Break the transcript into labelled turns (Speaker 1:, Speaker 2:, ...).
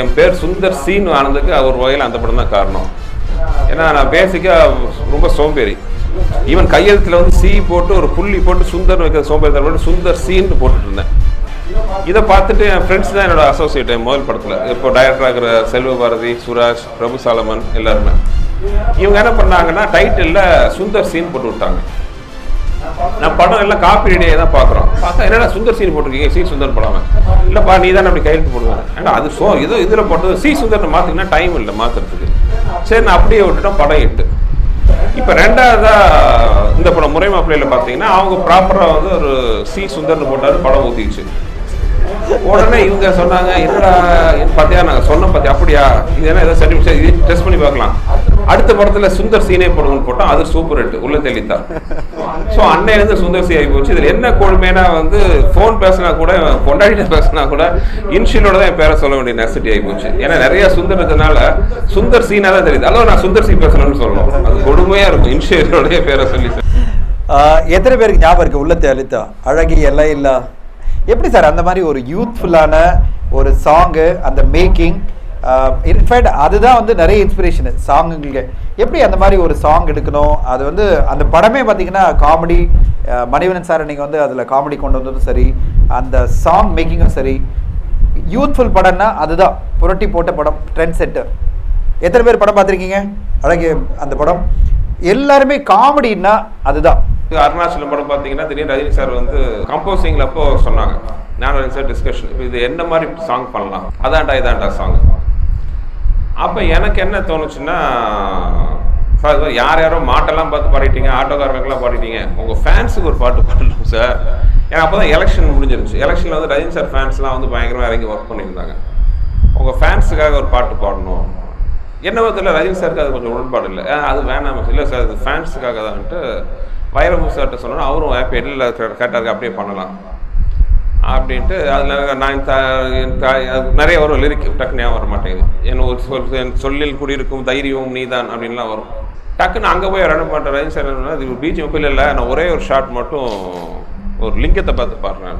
Speaker 1: என் பேர் சுந்தர் சீன் ஆனதுக்கு ஒரு வகையில் அந்த படம் தான் காரணம். ஏன்னா நான் பேசிக்காக ரொம்ப சோம்பேறி. ஈவன் கையெழுத்தில் வந்து சி போட்டு ஒரு புள்ளி போட்டு சுந்தர் வைக்கிற சோம்பேறி போட்டு சுந்தர் சீன் போட்டுட்டு இருந்தேன். இதை பார்த்துட்டு என் ஃப்ரெண்ட்ஸ் தான் என்னோட அசோசியேட் முதல் படத்தில். இப்போ டைரக்டராக இருக்கிற செல்வ பாரதி, சுராஜ், பிரபு சாலமன் எல்லாருமே இவங்க என்ன பண்ணாங்கன்னா டைட்டிலில் சுந்தர் சீன் போட்டு விட்டாங்க. நான் படம் எல்லாம் காப்பி ரெடியாக தான் பார்க்குறோம். பார்த்தா என்னடா சுந்தர் சீன் போட்டிருக்கீங்க, சி சுந்தர் படாமல். இல்லைப்பா நீ தானே அப்படி கையெழுத்து போடுவேன். ஏன்னா அது ஏதோ இதில் போட்டது சி சுந்தர்னு மாற்றிங்கன்னா டைம் இல்லை மாற்றுறதுக்கு. சரி நான் அப்படியே விட்டுட்டோம். படம் 8. இப்போ ரெண்டாவதாக இந்த படம் முறை மாப்பிள்ளையில் பார்த்தீங்கன்னா அவங்க ப்ராப்பராக வந்து ஒரு சி சுந்தர்னு போட்டார். படம் ஊற்றிச்சு. உடனே இவங்க சொன்னாங்க என்னடா பார்த்தியா நாங்கள் சொன்ன பார்த்தியா அப்படியா இது என்ன ஏதோ சர்டிஃபிகேட் இது டெஸ்ட் பண்ணி பார்க்கலாம். அடுத்த படத்தில் சுந்தர் சீனே போடுங்கன்னு போட்டோம். அது சூப்பர் ஹிட் உள்ள தெளித்தார். ஸோ அன்னையிலேருந்து சுந்தர் சி ஆகி போச்சு. இதில் என்ன கொடுமைனா வந்து ஃபோன் பேசினா கூட கொண்டாடிட்ட பேசினா கூட இன்ஷியலோட தான் என் பேரை சொல்ல வேண்டிய நெசசிட்டி ஆகி போச்சு. ஏன்னா நிறைய சுந்தர் இருக்கிறதுனால சுந்தர் சீனாக தான் தெரியுது. அல்லது நான் சுந்தர் சி பேசணும்னு சொல்லணும். அது கொடுமையாக இருக்கும் இன்ஷியலோடைய பேரை சொல்லி.
Speaker 2: எத்தனை பேருக்கு ஞாபகம் இருக்கு உள்ளத்தை அழுத்தா அழகி எல்லாம் இல்லா? எப்படி சார் அந்த மாதிரி ஒரு யூத்ஃபுல்லான ஒரு சாங்கு, அந்த மேக்கிங், இன்ஃபேக்ட் அதுதான் வந்து நிறைய இன்ஸ்பிரேஷனு சாங்குங்களுக்கு. எப்படி அந்த மாதிரி ஒரு சாங் எடுக்கணும், அது வந்து அந்த படமே பார்த்தீங்கன்னா காமெடி. மணிவண்ணன் சார் நீங்கள் வந்து அதில் காமெடி கொண்டு வந்ததும் சரி, அந்த சாங் மேக்கிங்கும் சரி, யூத்ஃபுல் படம்னா அதுதான் புரட்டி போட்ட படம், ட்ரெண்ட் செட்டர். எத்தனை பேர் படம் பார்த்துருக்கீங்க அழகி? அந்த படம் எல்லாருமே காமெடின்னா அதுதான்.
Speaker 1: அருணாச்சலம் படம் பார்த்தீங்கன்னா திடீர்னு ரஜினி சார் வந்து கம்போசிங்கில் அப்போ சொன்னாங்க, நான் ரஜினி சார் டிஸ்கஷன் இப்போ இது என்ன மாதிரி சாங் பண்ணலாம், இதாண்டா சாங். அப்போ எனக்கு என்ன தோணுச்சுன்னா சார் யார் யாரோ மாட்டெல்லாம் பார்த்து பாடிட்டீங்க, ஆட்டோக்காரங்களுக்கெல்லாம் பாடிட்டீங்க, உங்கள் ஃபேன்ஸுக்கு ஒரு பாட்டு பாடணும் சார். ஏன்னா அப்போ தான் எலெக்ஷன் முடிஞ்சிருச்சு. எலெக்ஷனில் வந்து ரஜினி சார் ஃபேன்ஸ்லாம் வந்து பயங்கரமாக இறங்கி ஒர்க் பண்ணியிருந்தாங்க. உங்கள் ஃபேன்ஸுக்காக ஒரு பாட்டு பாடணும். என்ன விதத்தில் ரஜினி சாருக்கு அது கொஞ்சம் உடன்பாடு இல்லை. அது வேணாம் இல்லை சார் அது ஃபேன்ஸுக்காக தான்ட்டு வைரமுத்து சார்கிட்ட சொன்னோன்னா அவரும் ஹாப்பி இல்லை கேட்டாருக்கு அப்படியே பண்ணலாம் அப்படின்ட்டு. அதில் நான் நிறைய வரும் லிரிக் டக்குன்னு வர மாட்டேங்குது. என் சொல்லில் குடியிருக்கும் தைரியம் நீதான் அப்படின்லாம் வரும். டக்குன்னு அங்கே போய் ரன் பண்ணுற ரஜினி சார் இது பிஜிஎம் இல்லை நான் ஒரே ஒரு ஷாட் மட்டும் ஒரு லிங்கத்தை பார்த்து பாடுறேன்.